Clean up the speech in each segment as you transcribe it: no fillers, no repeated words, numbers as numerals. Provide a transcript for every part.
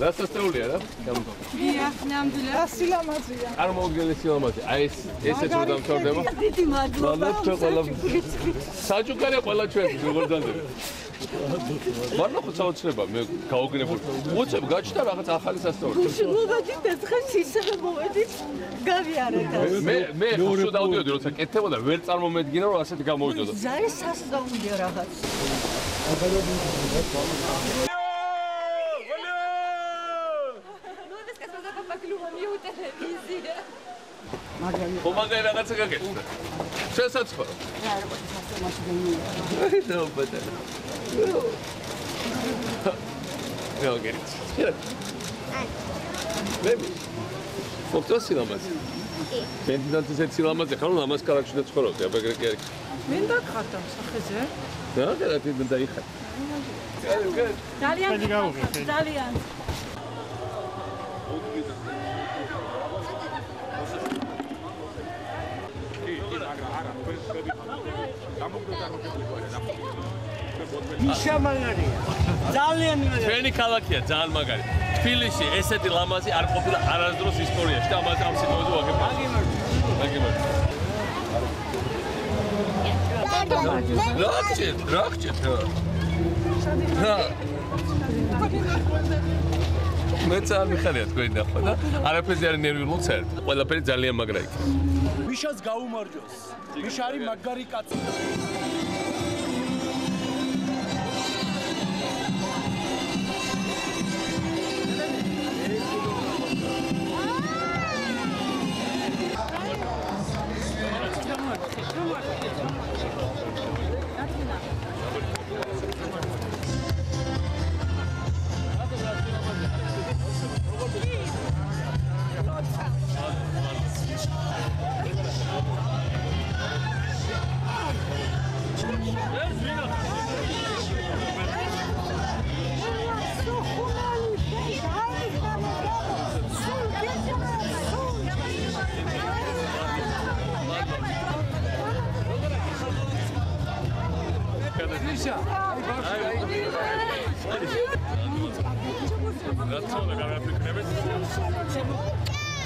დასასწრულია რა? დიახ, ნამდვილად. სილამაზეა. წარმოუდგენელი სილამაზე. აი ესეც რომ დამთავრდება. დიდი მადლობა. საჭუქარია ყველა ჩვენთვის როგორ ძანდება. მარნა ხო საოცრება მე გაოგნებული. უცებ გაჩნდა რაღაც ახალი სასწაული. მოვედით ერთხელ ისევე მოვედით. გავიარეთ ასე. მე ხო დავდიოდი როცა კეთებოდა ვერ წარმომედგინა რომ ასეთი გამოვიდოდა. ზარი სასწაულია რაღაც. ხომაგარი რაღაცა გაკეთდა. ჩვენსაც ხო? რა როგორ სასწაულში გენია. ნო ბატონო. გოგერიც. ბები. ფოტოს სილამაზე. კი. ბენდიდან ისეთ სილამაზე ხარ, რომ ამას ქალაქში და ცხოვრობდი, აბეგრე კი არის. მე დაგხარდა სახეზე. რა გადადი დაიხარ. ძალიან ძალიან იშა მაგარია. ძალიან მაგარი. ჩვენი ქალაქია ძალიან მაგარი. თბილისში ესეთი ლამაზი არ ყოფილა არასდროს ისტორიაში და ამას ამ სიტყვაზე ვაგებია. აგიმართ. რახჭეთ. რა. მე ძალიან მიხარია თქვენი ნახვა და არაფერზე არ ნერვიულობ საერთოდ. ყველაფერი ძალიან მაგრა იქ. მიშას გაუმარჯოს. მიშა არის მაგარი კაცი.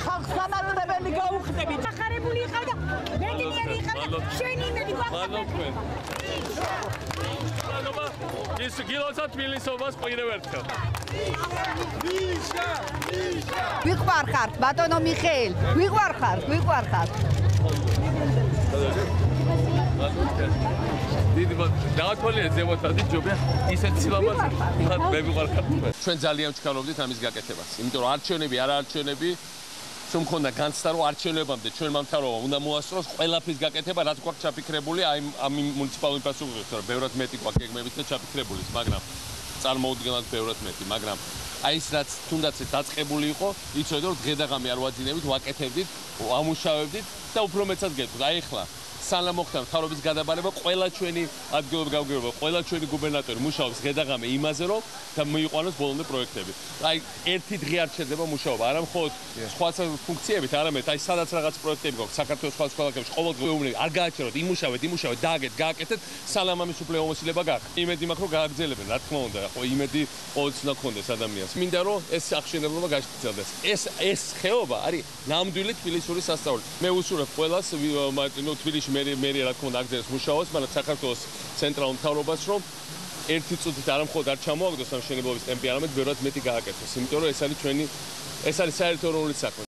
ხალხს სამართლებელი გაუხდებით. ახარებული იყავ და მეგინიერი იყავ და შენი იმედი მადლობ. ის გილოცა თბილისობას ყვირევ ერთხელ. ვიყვარხართ ბატონო მიხეილ. ვიყვარხართ. დიდი დაათვალიერე ზემოთადი ჯობია ისეთ სილამაზე მე ვიყარხარ. ჩვენ ძალიან ვჩქარობდით ამის გაკეთებას. იმიტომ რომ არჩევნები რომ მქონდა განცდა რომ არჩევნებამდე ჩვენ მამთავრობამ უნდა მოასწროს ყველაფრის გაკეთება რაც გვაქვს ჩაფიქრებული ამ მუნიციპალური ინფრასტრუქტურით, რომ ბევრად მეტი გვაქვს გეგმებით და ჩაფიქრებული, მაგრამ წარმოუდგენლად ბევრად მეტი, მაგრამ აი ის რაც თუნდაც დაწყებული იყო, იცოდეთ რომ დღე-დაღამე არ ვაძინებით, ვაკეთებდით, ამუშავებდით და უფრო მეცად გეტყვით. აი ახლა სანამ მოხდა მთავრობის გადაბარება, ყველა ჩვენი ადგილობრივი გამგეობა, ყველა ჩვენი გუბერნატორი მუშაობს დღე-დაღამე იმაზე, რომ მიიყვანოს ბოლომდე პროექტები. აი ერთი დღე არ შეიძლება მუშაობა, არა მხოლოდ სხვა ფუნქციებით, არამედ აი სადაც რაღაც პროექტები გვაქვს საქართველოს სხვა ქალაქებში, ყოველდღე არ გააჩეროთ, იმუშავეთ, გააკეთეთ, სანამ ამის უფლება უმოსილება გაქვს. იმედი მაქვს, რომ გააგრძელებენ, რა თქმა უნდა, ხო, იმედი ყოველთვის უნდა გქონდეს ადამიანს. მინდა რომ ეს აღშენებლობა გაგრძელდეს. ეს ხეობა არის ნამდვილი თბილისური სასწაული. მე უსურვებ ყველას, თბილისში მე რა თქმა უნდა აგრძელებს მუშაობას, მაგრამ საქართველოს ცენტრალურ მთავრობას რომ ერთი წუთით არ მხოლოდ არ ჩამოაგდოს ამ მშენებლობის ტემპი, არამედ ბევრად მეტი გააკეთოს. იმიტომ რომ ეს არის საერთო ეროვნული საქმე.